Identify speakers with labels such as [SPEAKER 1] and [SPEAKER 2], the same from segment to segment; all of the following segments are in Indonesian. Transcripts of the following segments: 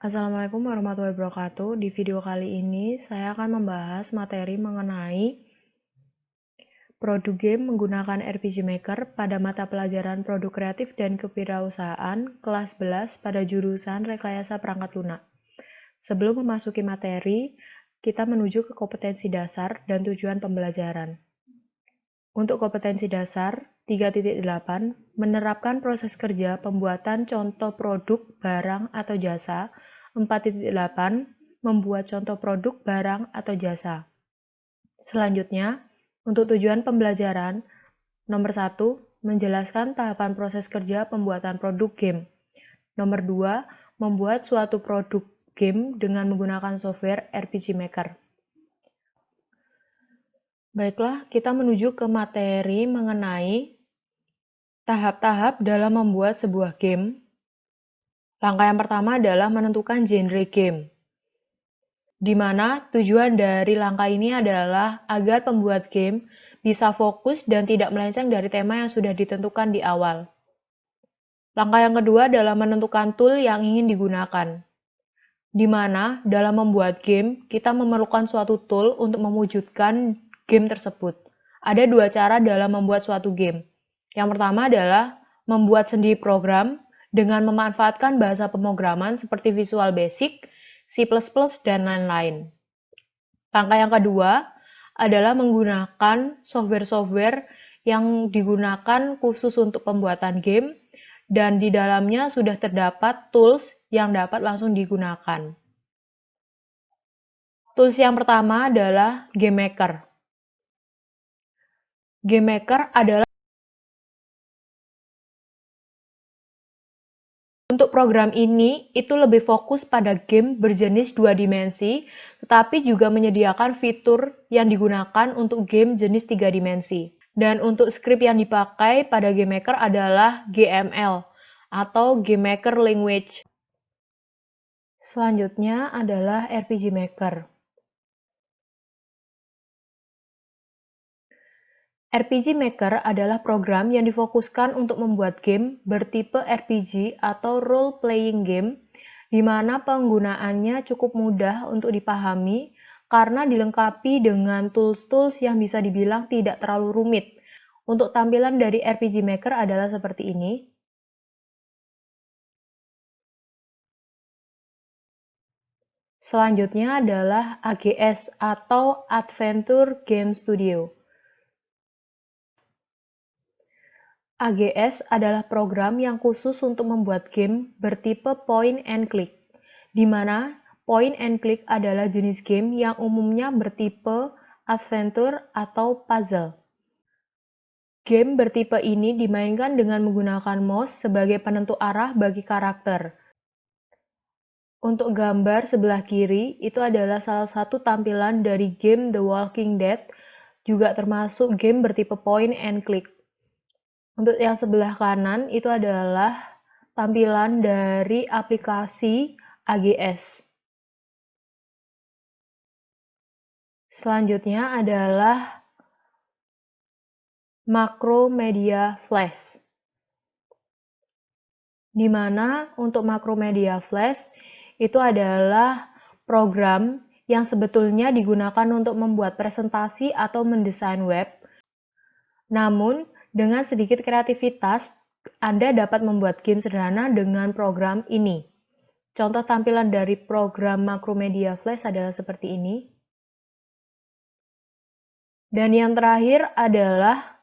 [SPEAKER 1] Assalamualaikum warahmatullahi wabarakatuh. Di video kali ini saya akan membahas materi mengenai produk game menggunakan RPG Maker pada mata pelajaran Produk Kreatif dan Kewirausahaan kelas 11 pada jurusan Rekayasa Perangkat Lunak. Sebelum memasuki materi, kita menuju ke kompetensi dasar dan tujuan pembelajaran. Untuk kompetensi dasar 3.8, menerapkan proses kerja pembuatan contoh produk, barang, atau jasa. 4.8, membuat contoh produk, barang, atau jasa. Selanjutnya, untuk tujuan pembelajaran, nomor 1, menjelaskan tahapan proses kerja pembuatan produk game. Nomor 2, membuat suatu produk game dengan menggunakan software RPG Maker. Baiklah, kita menuju ke materi mengenai tahap-tahap dalam membuat sebuah game. Langkah yang pertama adalah menentukan genre game, di mana tujuan dari langkah ini adalah agar pembuat game bisa fokus dan tidak melenceng dari tema yang sudah ditentukan di awal. Langkah yang kedua adalah menentukan tool yang ingin digunakan, di mana dalam membuat game, kita memerlukan suatu tool untuk mewujudkan game tersebut. Ada dua cara dalam membuat suatu game. Yang pertama adalah membuat sendiri program dengan memanfaatkan bahasa pemrograman seperti Visual Basic, C++, dan lain-lain. Langkah yang kedua adalah menggunakan software-software yang digunakan khusus untuk pembuatan game, dan di dalamnya sudah terdapat tools yang dapat langsung digunakan. Tools yang pertama adalah GameMaker. GameMaker adalah untuk program ini itu lebih fokus pada game berjenis 2 dimensi, tetapi juga menyediakan fitur yang digunakan untuk game jenis 3 dimensi. Dan untuk script yang dipakai pada GameMaker adalah GML atau GameMaker Language. Selanjutnya adalah RPG Maker. RPG Maker adalah program yang difokuskan untuk membuat game bertipe RPG atau role-playing game, di mana penggunaannya cukup mudah untuk dipahami karena dilengkapi dengan tools-tools yang bisa dibilang tidak terlalu rumit. Untuk tampilan dari RPG Maker adalah seperti ini. Selanjutnya adalah AGS atau Adventure Game Studio. AGS adalah program yang khusus untuk membuat game bertipe point and click, di mana point and click adalah jenis game yang umumnya bertipe adventure atau puzzle. Game bertipe ini dimainkan dengan menggunakan mouse sebagai penentu arah bagi karakter. Untuk gambar sebelah kiri, itu adalah salah satu tampilan dari game The Walking Dead, juga termasuk game bertipe point and click. Untuk yang sebelah kanan itu adalah tampilan dari aplikasi AGS. Selanjutnya adalah Macromedia Flash, di mana untuk Macromedia Flash itu adalah program yang sebetulnya digunakan untuk membuat presentasi atau mendesain web. Namun, dengan sedikit kreativitas, Anda dapat membuat game sederhana dengan program ini. Contoh tampilan dari program Macromedia Flash adalah seperti ini. Dan yang terakhir adalah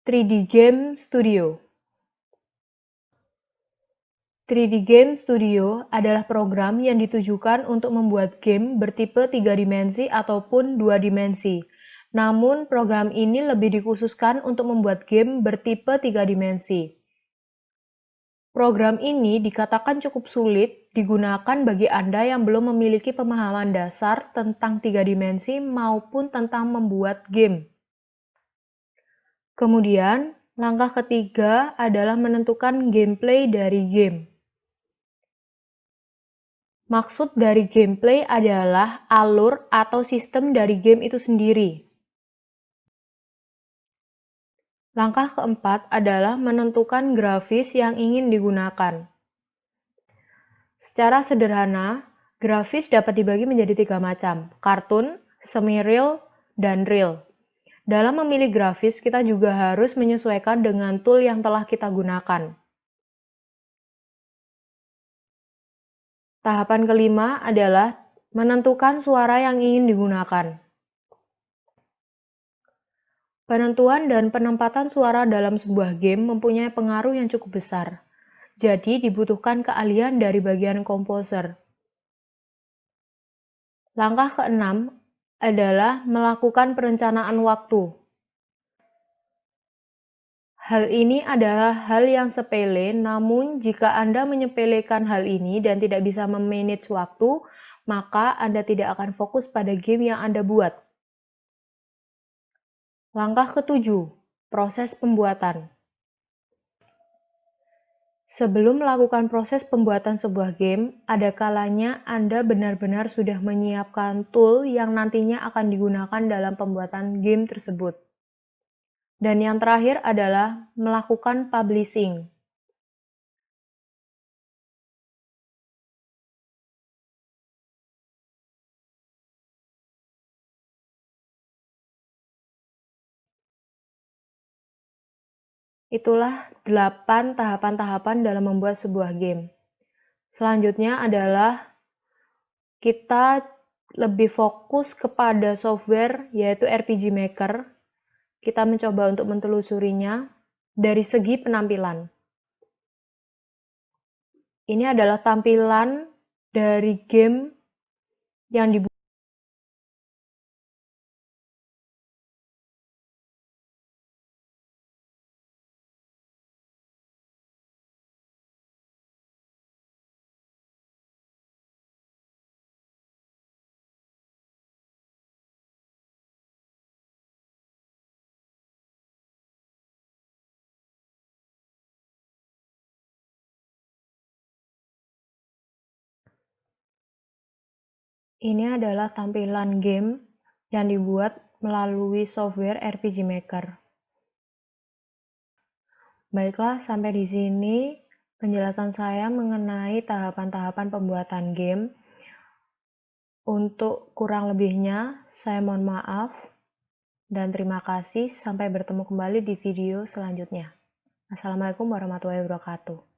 [SPEAKER 1] 3D Game Studio. 3D Game Studio adalah program yang ditujukan untuk membuat game bertipe 3 dimensi ataupun 2 dimensi. Namun, program ini lebih dikhususkan untuk membuat game bertipe 3 dimensi. Program ini dikatakan cukup sulit digunakan bagi Anda yang belum memiliki pemahaman dasar tentang 3 dimensi maupun tentang membuat game. Kemudian, langkah ketiga adalah menentukan gameplay dari game. Maksud dari gameplay adalah alur atau sistem dari game itu sendiri. Langkah keempat adalah menentukan grafis yang ingin digunakan. Secara sederhana, grafis dapat dibagi menjadi 3 macam, kartun, semi-real, dan real. Dalam memilih grafis, kita juga harus menyesuaikan dengan tool yang telah kita gunakan. Tahapan kelima adalah menentukan suara yang ingin digunakan. Penentuan dan penempatan suara dalam sebuah game mempunyai pengaruh yang cukup besar. Jadi, dibutuhkan keahlian dari bagian komposer. Langkah keenam adalah melakukan perencanaan waktu. Hal ini adalah hal yang sepele, namun jika Anda menyepelekan hal ini dan tidak bisa memanage waktu, maka Anda tidak akan fokus pada game yang Anda buat. Langkah ketujuh, proses pembuatan. Sebelum melakukan proses pembuatan sebuah game, ada kalanya Anda benar-benar sudah menyiapkan tool yang nantinya akan digunakan dalam pembuatan game tersebut. Dan yang terakhir adalah melakukan publishing. Itulah 8 tahapan-tahapan dalam membuat sebuah game. Selanjutnya adalah kita lebih fokus kepada software yaitu RPG Maker. Kita mencoba untuk mentelusurinya dari segi penampilan. Ini adalah tampilan dari game yang dibuat. Ini adalah tampilan game yang dibuat melalui software RPG Maker. Baiklah, sampai di sini penjelasan saya mengenai tahapan-tahapan pembuatan game. Untuk kurang lebihnya, saya mohon maaf dan terima kasih. Sampai bertemu kembali di video selanjutnya. Assalamualaikum warahmatullahi wabarakatuh.